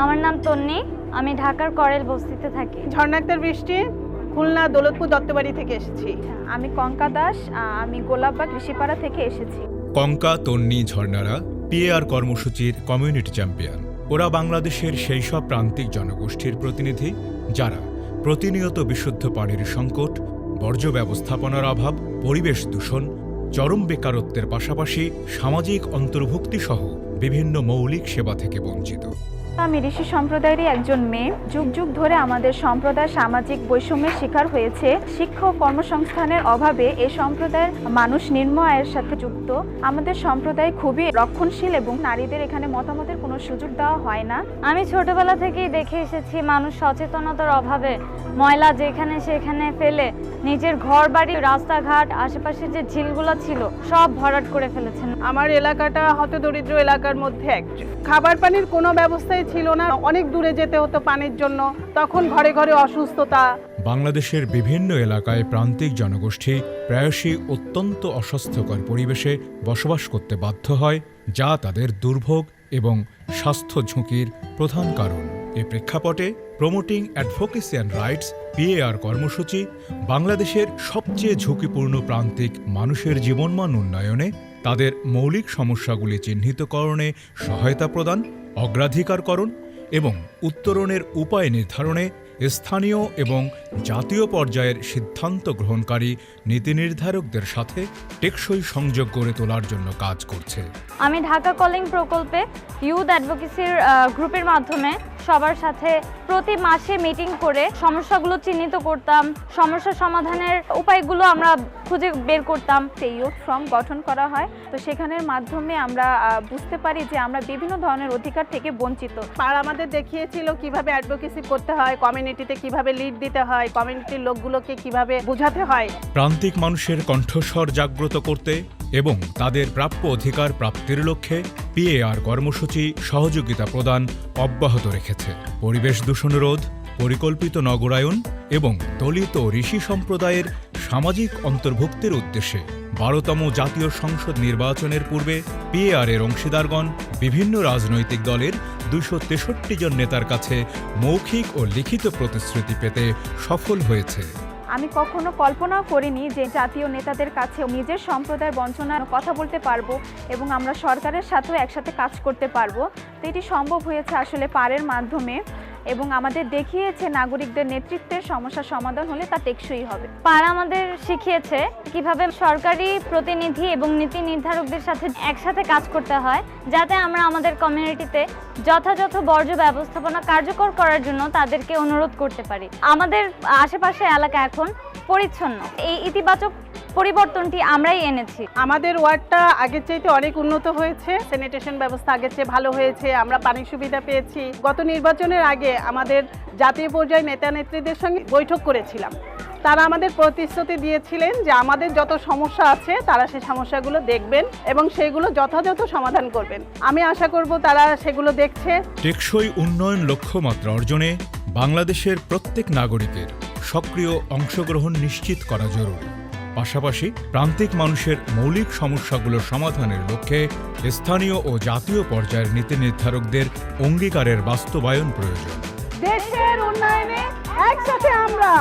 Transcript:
আমার নাম তন্নি, আমি ঢাকার করেল বস্তিতে থাকি। ঝর্ণা আক্তার বৃষ্টি, খুলনা দৌলতপুর দত্তবাড়ি থেকে এসেছি। আমি কঙ্কা দাস, আমি গোলাপবাগ ঋষিপাড়া থেকে এসেছি। কঙ্কা, তন্নি, ঝর্ণারা পিএআর কর্মসূচির কমিউনিটি চ্যাম্পিয়ন। ওরা বাংলাদেশের সেই সব প্রান্তিক জনগোষ্ঠীর প্রতিনিধি যারা প্রতিনিয়ত বিশুদ্ধ পানির সংকট, বর্জ্য ব্যবস্থাপনার অভাব, পরিবেশ দূষণ, চরম বেকারত্বের পাশাপাশি সামাজিক অন্তর্ভুক্তিসহ বিভিন্ন মৌলিক সেবা থেকে বঞ্চিত। আমি ঋষি সম্প্রদায়েরই একজন মেয়ে। যুগ যুগ ধরে আমাদের সম্প্রদায় সামাজিক বৈষম্যের শিকার হয়েছে। শিক্ষা ও কর্মসংস্থানের অভাবে এই সম্প্রদায়ের মানুষ নিম্ন আয়ের সাথে যুক্ত। আমাদের সম্প্রদায় খুবই রক্ষণশীল এবং নারীদের এখানে মতামতের কোনো সুযোগ দেওয়া হয় না। আমি ছোটবেলা থেকেই দেখে এসেছি মানুষ সচেতনতার অভাবে ময়লা যেখানে সেখানে ফেলে নিজের ঘর বাড়ি, রাস্তাঘাট, আশেপাশে যে ঝিলগুলো ছিল সব ভরাট করে ফেলেছেন। আমার এলাকাটা হতদরিদ্র এলাকার মধ্যে একজন। খাবার পানির কোনো ব্যবস্থাই ছিল না, অনেক দূরে যেতে হতো পানির জন্য। তখন ঘরে ঘরে অসুস্থতা। বাংলাদেশের বিভিন্ন এলাকায় প্রান্তিক জনগোষ্ঠী প্রায়শই অত্যন্ত অস্বাস্থ্যকর পরিবেশে বসবাস করতে বাধ্য হয়, যা তাদের দুর্ভোগ এবং স্বাস্থ্য ঝুঁকির প্রধান কারণ। এ প্রেক্ষাপটে promoting advocacy and rights PAR কর্মসূচি বাংলাদেশের সবচেয়ে ঝুঁকিপূর্ণ প্রান্তিক মানুষের জীবনমান উন্নয়নে, তাদের মৌলিক সমস্যাগুলি চিহ্নিতকরণে সহায়তা প্রদান, অগ্রাধিকারকরণ এবং উত্তরণের উপায় নির্ধারণে স্থানীয় এবং জাতীয় পর্যায়ের সিদ্ধান্ত গ্রহণকারী নীতি নির্ধারকদের সাথে টেকসই সংযোগ গড়ে তোলার জন্য কাজ করছে। আমি ঢাকা কলিং প্রকল্পে ইউথ অ্যাডভোকেসির গ্রুপের মাধ্যমে সবার সাথে প্রতি মাসে মিটিং করে সমস্যাগুলো চিহ্নিত করতাম, সমস্যা সমাধানের উপায়গুলো আমরা খুঁজে বের করতাম। সেই ইউথ ফ্রম গঠন করা হয়, তো সেখানের মাধ্যমে আমরা বুঝতে পারি যে আমরা বিভিন্ন ধরনের অধিকার থেকে বঞ্চিত। আর আমাদের দেখিয়েছিল কিভাবে অ্যাডভোকেসি করতে হয়, কমিউনিটিতে কিভাবে লিড দিতে হয়, কমিউনিটির লোকগুলোকে কিভাবে বোঝাতে হয়। প্রান্তিক মানুষের কণ্ঠস্বর জাগ্রত করতে এবং তাদের প্রাপ্য অধিকার প্রাপ্তির লক্ষ্যে পিএআর কর্মসূচি সহযোগিতা প্রদান অব্যাহত রেখেছে। পরিবেশ দূষণ রোধ, পরিকল্পিত নগরায়ন এবং দলিত ঋষি সম্প্রদায়ের সামাজিক অন্তর্ভুক্তির উদ্দেশ্যে 12তম জাতীয় সংসদ নির্বাচনের পূর্বে পিএআর এর অংশীদারগণ বিভিন্ন রাজনৈতিক দলের 263 জন নেতার কাছে মৌখিক ও লিখিত প্রতিশ্রুতি পেতে সফল হয়েছে। আমি কখনো কল্পনাও করিনি যে জাতীয় নেতাদের কাছে নিজের সম্প্রদায়ের বঞ্চনার কথা বলতে পারবো এবং আমরা সরকারের সাথেও একসাথে কাজ করতে পারবো। তো এটি সম্ভব হয়েছে আসলে পারের মাধ্যমে এবং আমাদের দেখিয়েছে নাগরিকদের নেতৃত্বের সমস্যা সমাধান হলে তা টেকসই হবে। পার আমাদের শিখিয়েছে কিভাবে সরকারি প্রতিনিধি এবং নীতি নির্ধারকদের সাথে একসাথে কাজ করতে হয়, যাতে আমরা আমাদের কমিউনিটিতে যথাযথ বর্জ্য ব্যবস্থাপনা কার্যকর করার জন্য তাদেরকে অনুরোধ করতে পারি। আমাদের আশেপাশে এলাকা এখন পরিচ্ছন্ন। এই ইতিবাচক পরিবর্তনটি আমরাই এনেছি। আমাদের ওয়ার্ডটা আগের চাইতে অনেক উন্নত হয়েছে, স্যানিটেশন ব্যবস্থা আগের চেয়ে ভালো হয়েছে, আমরা পানির সুবিধা পেয়েছি। গত নির্বাচনের আগে আমাদের জাতীয় পর্যায়ে নেতা নেত্রীদের সঙ্গে বৈঠক করেছিলাম। তারা আমাদের প্রতিশ্রুতি দিয়েছিলেন যে আমাদের যত সমস্যা আছে তারা সেই সমস্যাগুলো দেখবেন এবং সেগুলো যথাযথ সমাধান করবেন। আমি আশা করব তারা সেগুলো দেখছে। টেকসই উন্নয়ন লক্ষ্যমাত্রা অর্জনে বাংলাদেশের প্রত্যেক নাগরিকের সক্রিয় অংশগ্রহণ নিশ্চিত করা জরুরি। পাশাপাশি প্রান্তিক মানুষের মৌলিক সমস্যাগুলোর সমাধানের লক্ষ্যে স্থানীয় ও জাতীয় পর্যায়ের নীতি নির্ধারকদের অঙ্গীকারের বাস্তবায়ন প্রয়োজন। দেশের উন্নয়নে একসাথে আমরা।